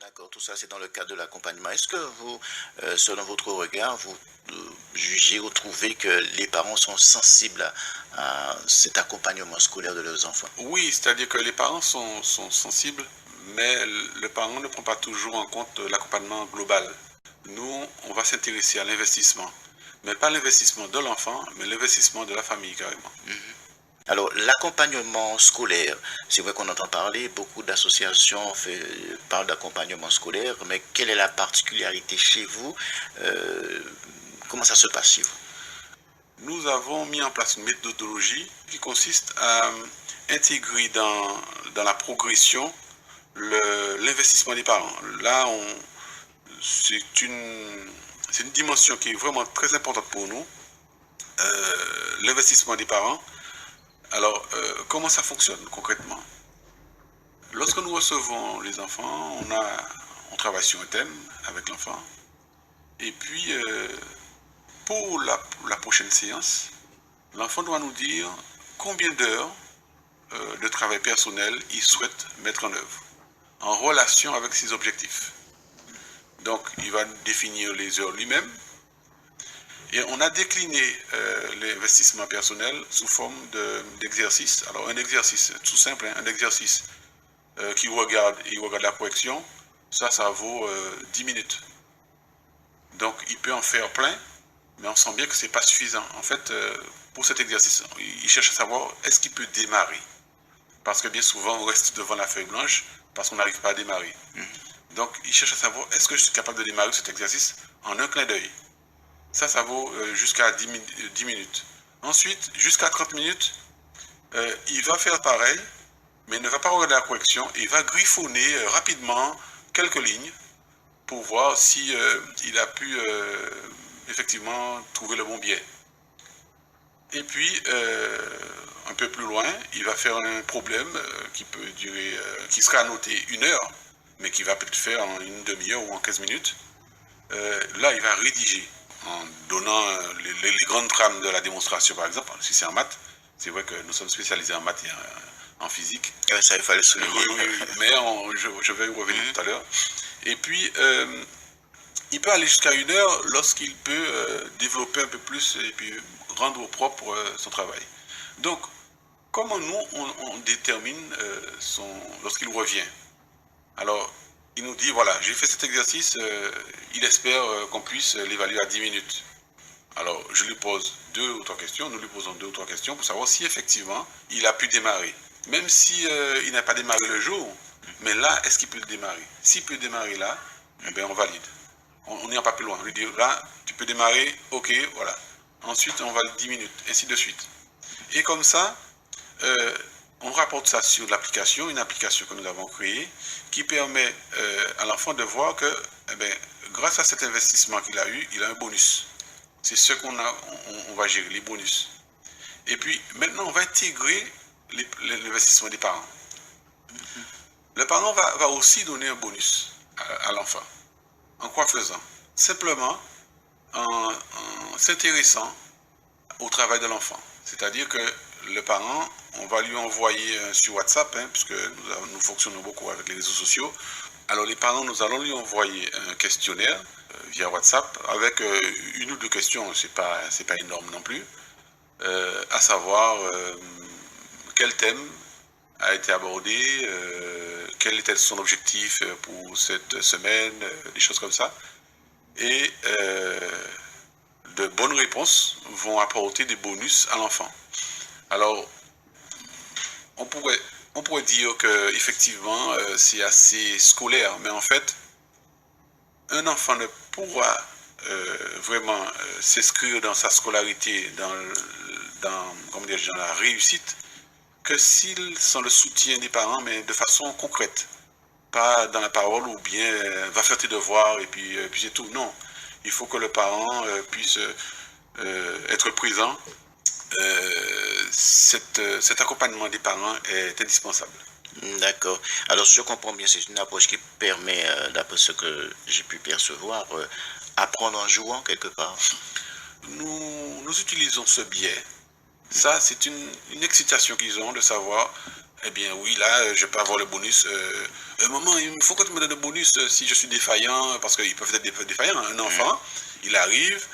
D'accord, tout ça c'est dans le cadre de l'accompagnement. Est-ce que vous, selon votre regard, vous jugez ou trouvez que les parents sont sensibles à cet accompagnement scolaire de leurs enfants? Oui, c'est-à-dire que les parents sont sensibles, mais le parent ne prend pas toujours en compte l'accompagnement global. Nous, on va s'intéresser à l'investissement, mais pas l'investissement de l'enfant, mais l'investissement de la famille carrément. Alors, l'accompagnement scolaire, c'est vrai qu'on entend parler, beaucoup d'associations parlent d'accompagnement scolaire, mais quelle est la particularité chez vous? Euh, Comment ça se passe chez vous? Nous avons mis en place une méthodologie qui consiste à intégrer dans la progression l'investissement des parents. Là, c'est une dimension qui est vraiment très importante pour nous, l'investissement des parents. Alors, comment ça fonctionne concrètement? Lorsque nous recevons les enfants, on travaille sur un thème avec l'enfant. Et puis, pour la prochaine séance, l'enfant doit nous dire combien d'heures de travail personnel il souhaite mettre en œuvre en relation avec ses objectifs. Donc, il va définir les heures lui-même. Et on a décliné l'investissement personnel sous forme d'exercice. Alors, un exercice tout simple, hein, un exercice il regarde la correction, ça vaut 10 minutes. Donc, il peut en faire plein, mais on sent bien que ce n'est pas suffisant. En fait, pour cet exercice, il cherche à savoir est-ce qu'il peut démarrer. Parce que bien souvent, on reste devant la feuille blanche parce qu'on n'arrive pas à démarrer. Donc, il cherche à savoir est-ce que je suis capable de démarrer cet exercice en un clin d'œil. Ça vaut jusqu'à 10 minutes. Ensuite, jusqu'à 30 minutes, il va faire pareil, mais il ne va pas regarder la correction, il va griffonner rapidement quelques lignes pour voir si il a pu effectivement trouver le bon biais. Et puis, un peu plus loin, il va faire un problème qui peut durer, qui sera annoté 1 heure, mais qui va peut-être faire en une demi-heure ou en 15 minutes. Là, il va rédiger en donnant les grandes trames de la démonstration, par exemple. Si c'est en maths, c'est vrai que nous sommes spécialisés en maths et en physique. Ça, il fallait souligner. Oui, mais je vais y revenir tout à l'heure. Et puis, il peut aller jusqu'à 1 heure lorsqu'il peut développer un peu plus et puis rendre propre son travail. Donc, comment nous, on détermine lorsqu'il revient? Alors, il nous dit, voilà, j'ai fait cet exercice, il espère qu'on puisse l'évaluer à 10 minutes. Alors, je lui pose 2 ou 3 questions, nous lui posons 2 ou 3 questions pour savoir si effectivement il a pu démarrer. Même si il n'a pas démarré le jour, mais là, est-ce qu'il peut le démarrer? S'il peut démarrer là, eh bien, on valide. On n'ira pas plus loin. On lui dit, là, tu peux démarrer, ok, voilà. Ensuite, on valide 10 minutes, ainsi de suite. Et comme ça, on rapporte ça sur l'application, une application que nous avons créée, qui permet à l'enfant de voir que, eh bien, grâce à cet investissement qu'il a eu, il a un bonus. C'est ce on va gérer, les bonus. Et puis, maintenant, on va intégrer l'investissement des parents. Le parent va aussi donner un bonus à l'enfant. En quoi faisant? Simplement en s'intéressant au travail de l'enfant. C'est-à-dire que le parent, on va lui envoyer sur WhatsApp, hein, puisque nous fonctionnons beaucoup avec les réseaux sociaux. Alors les parents, nous allons lui envoyer un questionnaire via WhatsApp avec 1 ou 2 questions, c'est pas énorme non plus, à savoir quel thème a été abordé, quel était son objectif pour cette semaine, des choses comme ça. Et de bonnes réponses vont apporter des bonus à l'enfant. Alors, on pourrait dire que effectivement c'est assez scolaire, mais en fait, un enfant ne pourra vraiment s'inscrire dans sa scolarité, comment dire, dans la réussite, que s'il sent le soutien des parents, mais de façon concrète. Pas dans la parole ou bien va faire tes devoirs et puis c'est tout. Non, il faut que le parent puisse être présent. Cet accompagnement des parents est indispensable. D'accord. Alors, si je comprends bien, c'est une approche qui permet, d'après ce que j'ai pu percevoir, apprendre en jouant quelque part. Nous utilisons ce biais. Ça, c'est une excitation qu'ils ont de savoir Eh bien oui, là, je peux avoir le bonus. Maman, il faut que tu me donnes le bonus si je suis défaillant, parce qu'ils peuvent être défaillants. Un enfant, il arrive,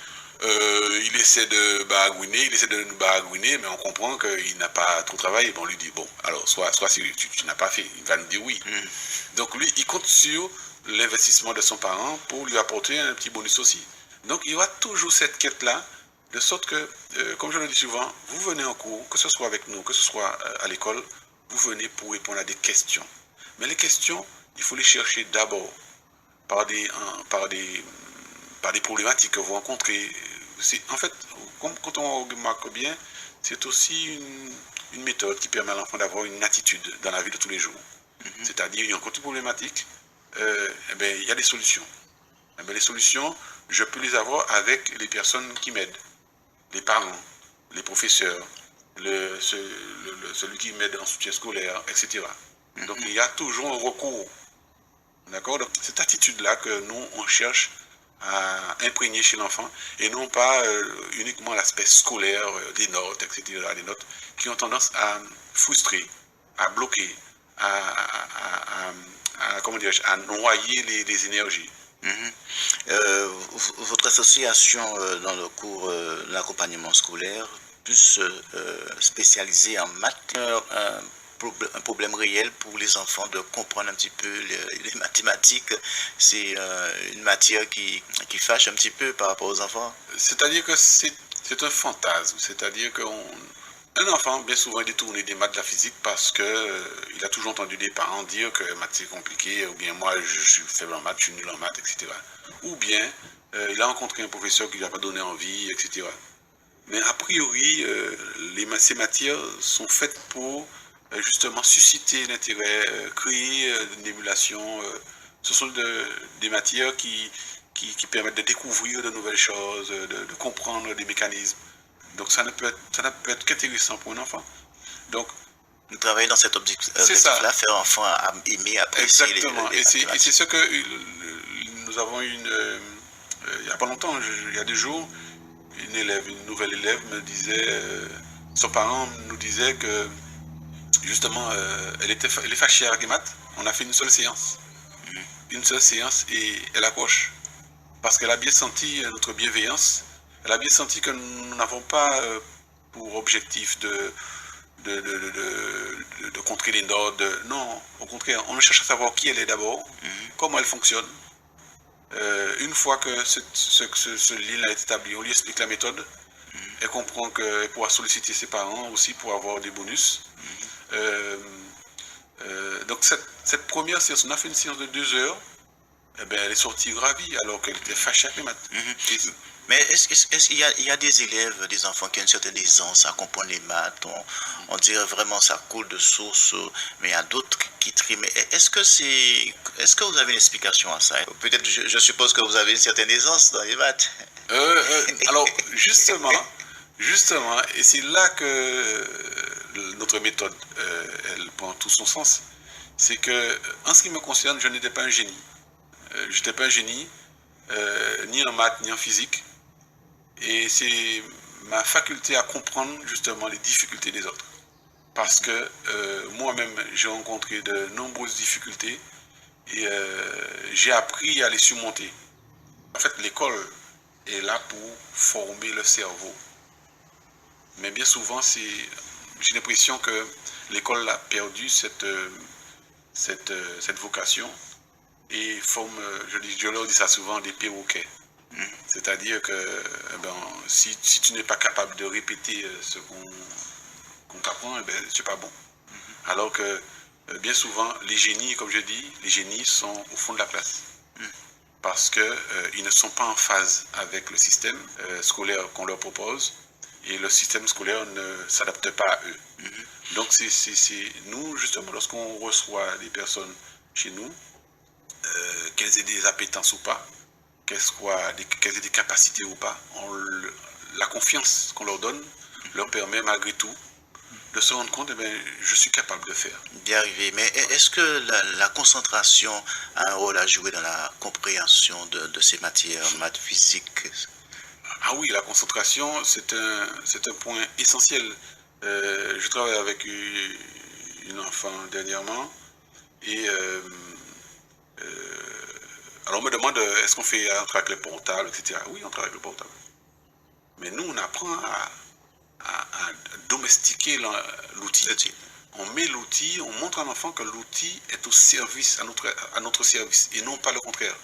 il essaie de baragouiner, il essaie de nous baragouiner, mais on comprend qu'il n'a pas trop travaillé. Bon, on lui dit, bon, alors, soit si tu n'as pas fait, il va nous dire oui. Donc lui, il compte sur l'investissement de son parent pour lui apporter un petit bonus aussi. Donc il y aura toujours cette quête-là, de sorte que, comme je le dis souvent, vous venez en cours, que ce soit avec nous, que ce soit à l'école, vous venez pour répondre à des questions. Mais les questions, il faut les chercher d'abord par des problématiques que vous rencontrez. En fait, quand on remarque bien, c'est aussi une méthode qui permet à l'enfant d'avoir une attitude dans la vie de tous les jours. C'est-à-dire, il y a une problématique, eh bien, il y a des solutions. Eh bien, les solutions, je peux les avoir avec les personnes qui m'aident, les parents, les professeurs, celui qui m'aide en soutien scolaire, etc. Donc il y a toujours un recours. D'accord? Donc cette attitude-là que nous, on cherche à imprégner chez l'enfant, et non pas uniquement l'aspect scolaire, des notes, etc., des notes qui ont tendance à frustrer, à bloquer, comment dirais-je, à noyer les énergies. Votre association dans le cours l'accompagnement scolaire, plus spécialisée en maths, un problème réel pour les enfants de comprendre un petit peu les mathématiques. C'est une matière qui fâche un petit peu par rapport aux enfants. C'est-à-dire que c'est un fantasme. C'est-à-dire qu'un enfant, bien souvent, est détourné des maths de la physique parce qu'il a toujours entendu des parents dire que maths c'est compliqué, ou bien moi je suis faible en maths, je suis nul en maths, etc. Ou bien il a rencontré un professeur qui ne lui a pas donné envie, etc. Mais a priori, ces matières sont faites pour justement susciter l'intérêt, créer une émulation. Ce sont des matières qui permettent de découvrir de nouvelles choses, de comprendre des mécanismes. Donc ça ne peut être qu'intéressant pour un enfant. Donc, nous travaillons dans cet objectif-là, faire enfant à aimer, apprécier. Exactement. Et c'est ce que nous avons eu il n'y a pas longtemps, il y a des jours, une nouvelle élève me disait, son parent nous disait que justement, elle est fâchée avec les maths. On a fait une seule séance. Une seule séance et elle accroche. Parce qu'elle a bien senti notre bienveillance. Elle a bien senti que nous n'avons pas pour objectif de contrer les notes. Non, au contraire, on cherche à savoir qui elle est d'abord, comment elle fonctionne. Une fois que ce lien est établi, on lui explique la méthode. Elle comprend qu'elle pourra solliciter ses parents aussi pour avoir des bonus. Donc cette première séance, on a fait une séance de 2 heures. Eh bien, elle est sortie ravie alors qu'elle était fâchée avec les maths. Mais est-ce qu'il y a des élèves, des enfants qui ont une certaine aisance à comprendre les maths, on dirait vraiment ça coule de source, mais il y a d'autres qui triment. Est-ce que vous avez une explication à ça? Peut-être, je suppose que vous avez une certaine aisance dans les maths. Alors, justement, et c'est là que notre méthode, elle prend tout son sens, c'est que, en ce qui me concerne, je n'étais pas un génie. Je n'étais pas un génie, ni en maths, ni en physique. Et c'est ma faculté à comprendre justement les difficultés des autres. Parce que moi-même, j'ai rencontré de nombreuses difficultés et j'ai appris à les surmonter. En fait, l'école est là pour former le cerveau. Mais bien souvent, j'ai l'impression que l'école a perdu cette vocation et forme, je leur dis ça souvent, des perroquets. C'est-à-dire que si tu n'es pas capable de répéter ce qu'on t'apprend, c'est pas bon. Alors que bien souvent, les génies, comme je dis, les génies sont au fond de la classe. Parce qu'ils ne sont pas en phase avec le système scolaire qu'on leur propose et le système scolaire ne s'adapte pas à eux. Donc c'est nous, justement, lorsqu'on reçoit des personnes chez nous, qu'elles aient des appétences ou pas, qu'elles aient des capacités ou pas, la confiance qu'on leur donne leur permet malgré tout de se rendre compte, je suis capable de faire. D'y arriver. Mais est-ce que la concentration a un rôle à jouer dans la compréhension de ces matières, maths, physique? Ah oui, la concentration, c'est un point essentiel. Je travaille avec une enfant dernièrement. Et alors on me demande est-ce qu'on fait un travail avec le portable, etc. Oui, on travaille avec le portable. Mais nous, on apprend à domestiquer l'outil. On met l'outil, on montre à l'enfant que l'outil est au service, à notre service, et non pas le contraire.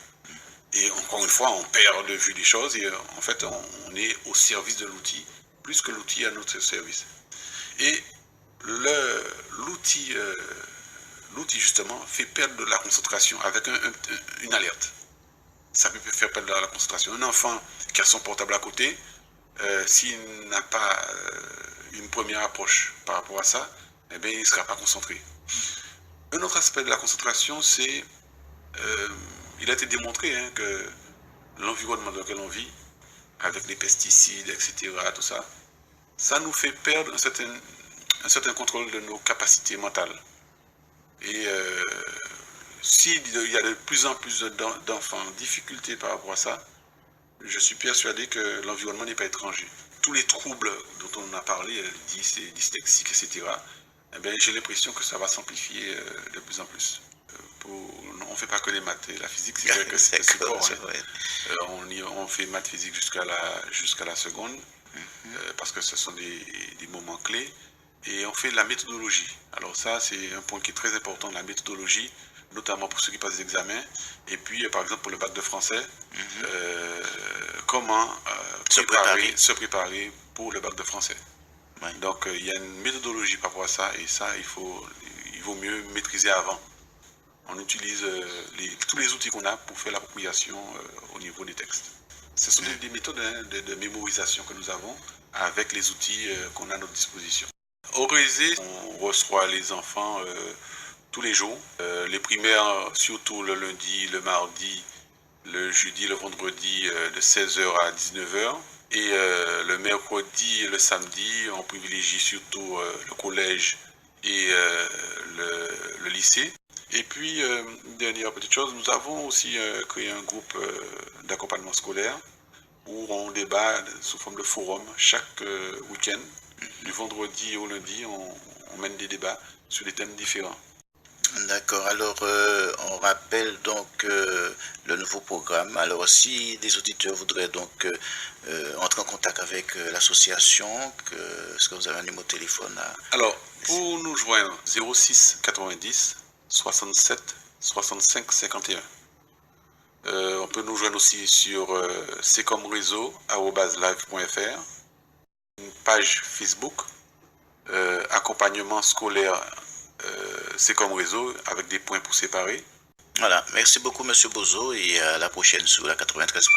Et encore une fois, on perd de vue les choses, et en fait, on est au service de l'outil, plus que l'outil à notre service. Et l'outil justement fait perdre de la concentration avec une alerte. Ça peut faire perdre de la concentration. Un enfant qui a son portable à côté, s'il n'a pas une première approche par rapport à ça, eh bien, il ne sera pas concentré. Un autre aspect de la concentration, c'est, il a été démontré que l'environnement dans lequel on vit, avec les pesticides, etc., tout ça, ça nous fait perdre un certain contrôle de nos capacités mentales. Et s'il y a de plus en plus d'enfants en difficulté par rapport à ça, je suis persuadé que l'environnement n'est pas étranger. Tous les troubles dont on a parlé, dyslexiques, etc., eh bien, j'ai l'impression que ça va s'amplifier de plus en plus. On ne fait pas que les maths et la physique, c'est vrai que c'est support. On fait maths physique jusqu'à la seconde, parce que ce sont des moments clés. Et on fait de la méthodologie. Alors ça, c'est un point qui est très important, la méthodologie, notamment pour ceux qui passent des examens. Et puis, par exemple, pour le bac de français, comment se préparer pour le bac de français. Ouais. Donc, il y a une méthodologie par rapport à ça, et ça, il vaut mieux maîtriser avant. On utilise tous les outils qu'on a pour faire l'appropriation au niveau des textes. Ce sont des méthodes de mémorisation que nous avons avec les outils qu'on a à notre disposition. Au Rézé, on reçoit les enfants tous les jours. Les primaires, surtout le lundi, le mardi, le jeudi, le vendredi, de 16h à 19h. Et le mercredi et le samedi, on privilégie surtout le collège et le lycée. Et puis, une dernière petite chose, nous avons aussi créé un groupe d'accompagnement scolaire où on débat sous forme de forum chaque week-end. Du vendredi au lundi, on mène des débats sur des thèmes différents. D'accord, alors on rappelle donc le nouveau programme. Alors si des auditeurs voudraient donc entrer en contact avec l'association, est-ce que vous avez un numéro de téléphone à... Alors, pour nous joindre, 06 90 67 65 51. On peut nous joindre aussi sur ccomreseau@live.fr, une page Facebook, accompagnement scolaire Secom Réseau avec des points pour séparer. Voilà, merci beaucoup Monsieur Bozo et à la prochaine sur la 93.3.